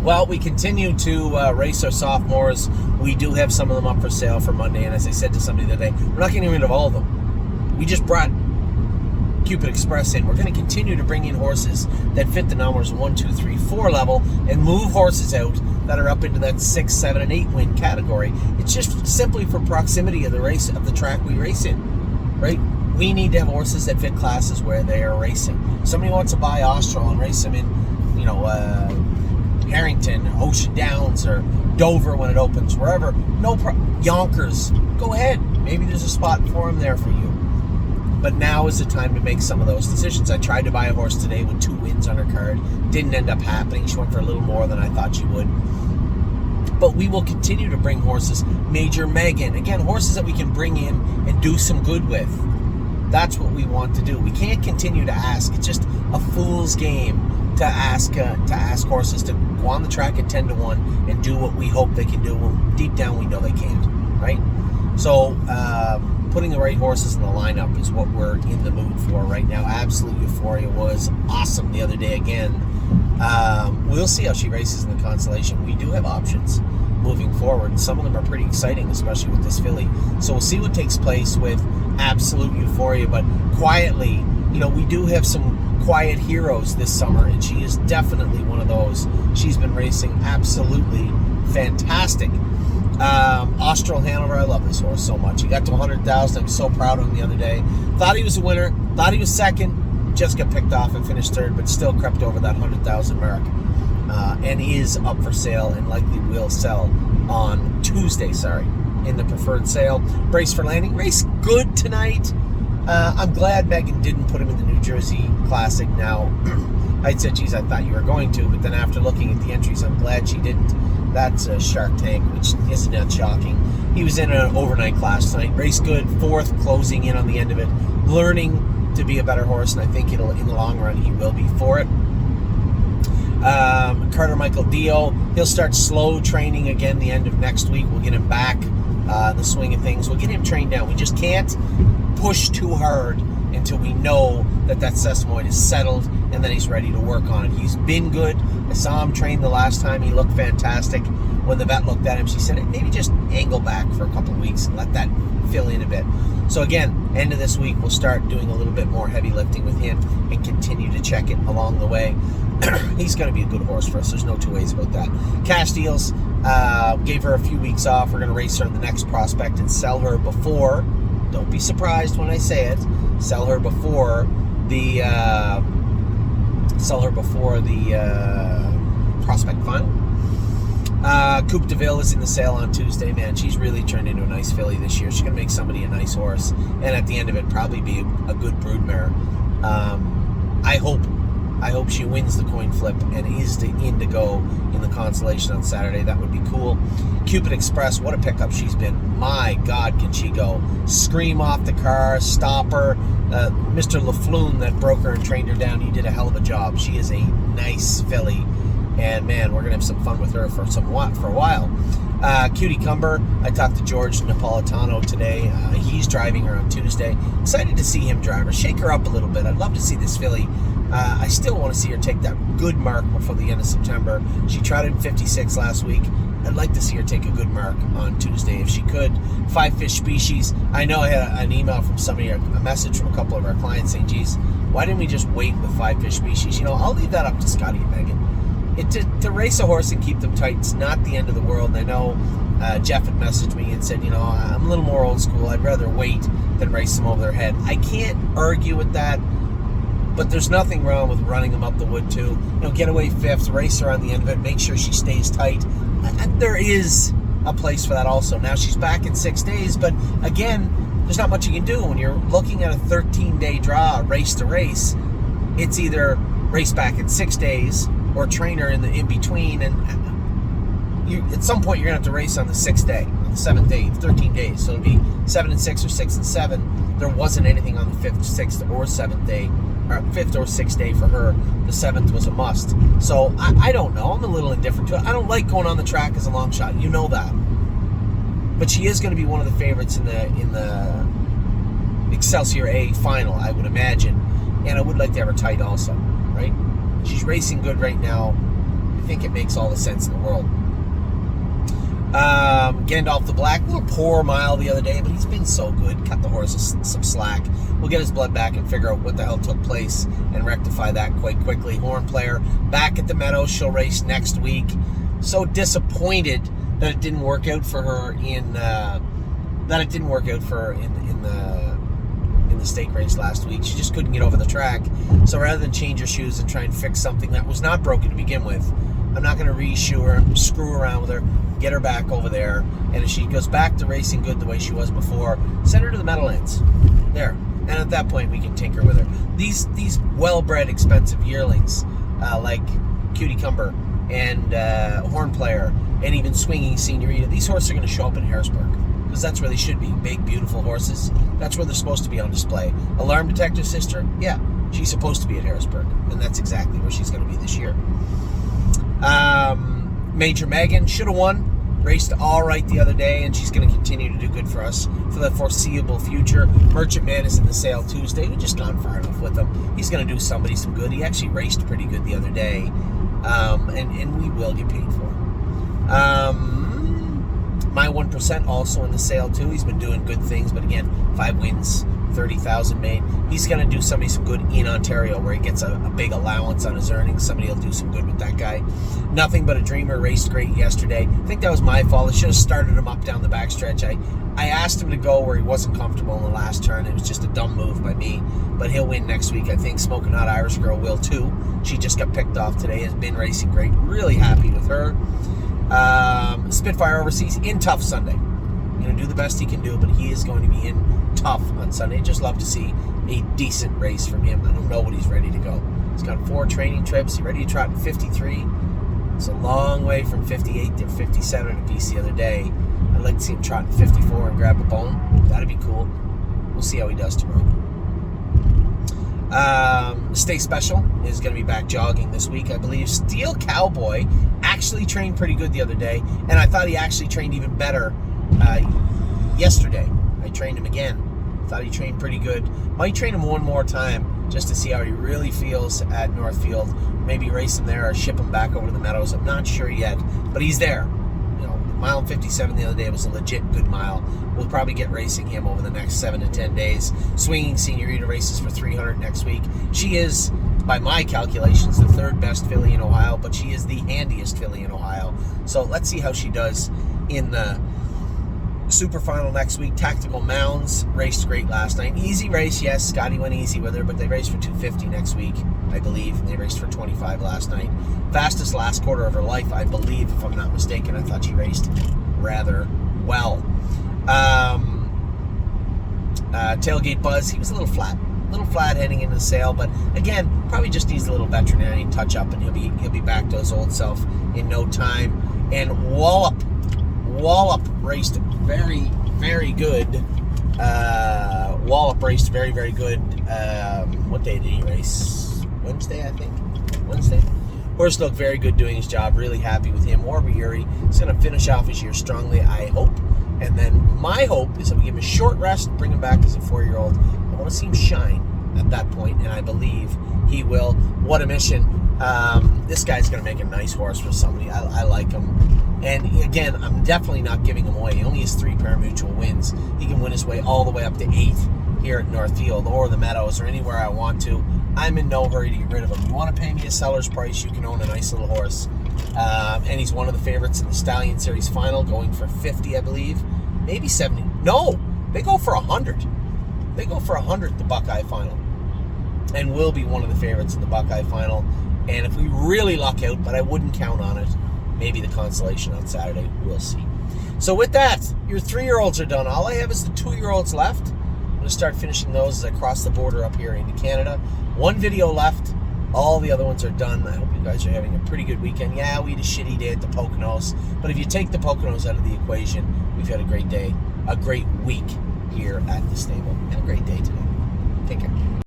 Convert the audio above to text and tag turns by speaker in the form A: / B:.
A: Well, we continue to race our sophomores. We do have some of them up for sale for Monday, and as I said to somebody the other day, we're not getting rid of all of them. We just brought Cupid Express in. We're going to continue to bring in horses that fit the numbers 1, 2, 3, 4 level and move horses out that are up into that 6, 7, and 8 win category. It's just simply for proximity of the race of the track we race in, right? We need to have horses that fit classes where they are racing. Somebody wants to buy Austral and race them in, Harrington, Ocean Downs, or Dover when it opens, wherever. Yonkers, go ahead. Maybe there's a spot for them there for you. But now is the time to make some of those decisions. I tried to buy a horse today with 2 wins on her card. Didn't end up happening. She went for a little more than I thought she would. But we will continue to bring horses. Major Megan. Again, horses that we can bring in and do some good with. That's what we want to do. We can't continue to ask. It's just a fool's game to ask horses to go on the track at 10 to 1 and do what we hope they can do when deep down we know they can't, right? So putting the right horses in the lineup is what we're in the mood for right now. Absolute Euphoria was awesome the other day again. We'll see how she races in the Constellation. We do have options moving forward. Some of them are pretty exciting, especially with this filly. So we'll see what takes place with Absolute Euphoria. But quietly, we do have some quiet heroes this summer, and she is definitely one of those. She's been racing absolutely fantastic. Austral Hanover, I love this horse so much. He got to 100,000. I'm so proud of him the other day. Thought he was a winner. Thought he was second. Just got picked off and finished third, but still crept over that 100,000 mark. And is up for sale and likely will sell on Tuesday, in the preferred sale. Brace for Landing. Race good tonight. I'm glad Megan didn't put him in the New Jersey Classic. Now, I'd said, geez, I thought you were going to, but then after looking at the entries, I'm glad she didn't. That's a Shark Tank, which isn't that shocking. He was in an overnight class tonight. Race good, 4th, closing in on the end of it. Learning to be a better horse, and I think in the long run, he will be for it. Carter Michael Dio, he'll start slow training again the end of next week. We'll get him back in the swing of things. We'll get him trained down. We just can't push too hard until we know that sesamoid is settled and that he's ready to work on it. He's been good. I saw him train the last time. He looked fantastic. When the vet looked at him, she said, maybe just angle back for a couple of weeks and let that fill in a bit. So again, end of this week, we'll start doing a little bit more heavy lifting with him and continue to check it along the way. He's going to be a good horse for us. There's no two ways about that. Cash Deals, gave her a few weeks off. We're going to race her in the next prospect and sell her before, don't be surprised when I say it, sell her before the prospect final. Coupe de Ville is in the sale on Tuesday. Man, she's really turned into a nice filly this year. She's going to make somebody a nice horse, and at the end of it, probably be a good broodmare. I hope she wins the coin flip and is in to go in the Constellation on Saturday. That would be cool. Cupid Express, what a pickup she's been. My God, can she go. Scream off the car, stop her. Mr. LaFleur that broke her and trained her down, he did a hell of a job. She is a nice filly. And man, we're going to have some fun with her for a while. Cutie Cumber, I talked to George Napolitano today. He's driving her on Tuesday. Excited to see him drive her. Shake her up a little bit. I'd love to see this filly. I still want to see her take that good mark before the end of September. She tried it in 56 last week. I'd like to see her take a good mark on Tuesday if she could. 5 fish species. I know I had an email from somebody, a message from a couple of our clients saying, geez, why didn't we just wait with 5 fish species? I'll leave that up to Scotty and Megan. To race a horse and keep them tight, it's not the end of the world. And I know Jeff had messaged me and said, I'm a little more old school. I'd rather wait than race them over their head. I can't argue with that, but there's nothing wrong with running them up the wood too. Get away 5th, race her on the end of it, make sure she stays tight. There is a place for that also. Now she's back in 6 days, but again, there's not much you can do when you're looking at a 13-day draw, race to race. It's either race back in 6 days or train her in between, and at some point you're gonna have to race on the 6th day, on the 7th day, 13 days. So it'll be 7 and 6 or 6 and 7. There wasn't anything on the 5th, 6th, or 7th day, or 5th or 6th day for her. The 7th was a must. So I don't know. I'm a little indifferent to it. I don't like going on the track as a long shot. You know that. But she is going to be one of the favorites in the Excelsior A final, I would imagine. And I would like to have her tight also, right? She's racing good right now. I think it makes all the sense in the world. Gandalf the Black, little poor mile the other day, but he's been so good. Cut the horse some slack. We'll get his blood back and figure out what the hell took place and rectify that quite quickly. Horn Player back at the Meadows. She'll race next week. So disappointed that it didn't work out for her in the stake race last week. She just couldn't get over the track. So rather than change her shoes and try and fix something that was not broken to begin with, I'm not going to re-shoe her, screw around with her, get her back over there, and if she goes back to racing good the way she was before, send her to the Meadowlands. There. And at that point, we can tinker with her. These well-bred, expensive yearlings, like Cutie Cumber and Horn Player, and even Swinging Senorita, these horses are going to show up in Harrisburg, because that's where they should be. Big, beautiful horses. That's where they're supposed to be on display. Alarm Detector Sister, yeah, she's supposed to be at Harrisburg, and that's exactly where she's going to be this year. Major Megan should have won. Raced all right the other day, and she's going to continue to do good for us for the foreseeable future. Merchant Man is in the sale Tuesday. We've just gone far enough with him. He's going to do somebody some good. He actually raced pretty good the other day, and we will get paid for him. My 1% also in the sale too. He's been doing good things, but again, 5 wins, 30,000 made. He's going to do somebody some good in Ontario, where he gets a big allowance on his earnings. Somebody will do some good with that guy. Nothing But a Dreamer raced great yesterday. I think that was my fault. I should have started him up down the backstretch. I asked him to go where he wasn't comfortable in the last turn. It was just a dumb move by me, but he'll win next week. I think Smoking Hot Irish Girl will too. She just got picked off today, has been racing great. Really happy with her. Spitfire Overseas in Tough Sunday. Going to do the best he can do, but he is going to be in Tough on Sunday. Just love to see a decent race from him. I don't know what he's ready to go. He's got 4 training trips. He's ready to trot in 53. It's a long way from 58 to 57 a piece the other day. I'd like to see him trot in 54 and grab a bone. That'd be cool. We'll see how he does tomorrow. Stay Special is going to be back jogging this week, I believe. Steel Cowboy actually trained pretty good the other day, and I thought he actually trained even better yesterday. I trained him again. Thought he trained pretty good. Might train him one more time just to see how he really feels at Northfield. Maybe race him there or ship him back over to the Meadows. I'm not sure yet, but he's there. You know, mile and 57 the other day was a legit good mile. We'll probably get racing him over the next 7 to 10 days. Swinging Senorita races for 300 next week. She is, by my calculations, the 3rd best filly in Ohio, but she is the handiest filly in Ohio. So let's see how she does in the Super Final next week. Tactical Mounds raced great last night. Easy race, yes. Scotty went easy with her, but they raced for 250 next week, I believe. They raced for 25 last night. Fastest last quarter of her life, I believe, if I'm not mistaken. I thought she raced rather well. Tailgate Buzz, he was a little flat heading into the sale, but again, probably just needs a little veterinary touch-up, and he'll be back to his old self in no time. And Wallop raced very, very good. Wallop raced very, very good. What day did he race? Wednesday, I think. Wednesday? Horse looked very good doing his job. Really happy with him. Yuri is going to finish off his year strongly, I hope. And then my hope is that we give him a short rest, bring him back as a 4-year-old. I want to see him shine at that point, and I believe he will. What a mission. This guy's going to make a nice horse for somebody. I like him. And again, I'm definitely not giving him away. He only has 3 pari-mutuel wins. He can win his way all the way up to 8th here at Northfield or the Meadows or anywhere I want to. I'm in no hurry to get rid of him. You want to pay me a seller's price, you can own a nice little horse. And he's one of the favorites in the Stallion Series Final, going for 50, I believe. Maybe 70. No, they go for 100. They go for 100 the Buckeye Final. And will be one of the favorites in the Buckeye Final. And if we really luck out, but I wouldn't count on it, maybe the consolation on Saturday. We'll see. So with that, your 3-year-olds are done. All I have is the 2-year-olds left. I'm going to start finishing those as I cross the border up here into Canada. 1 video left. All the other ones are done. I hope you guys are having a pretty good weekend. Yeah, we had a shitty day at the Poconos, but if you take the Poconos out of the equation, we've had a great day, a great week here at the stable, and a great day today. Take care.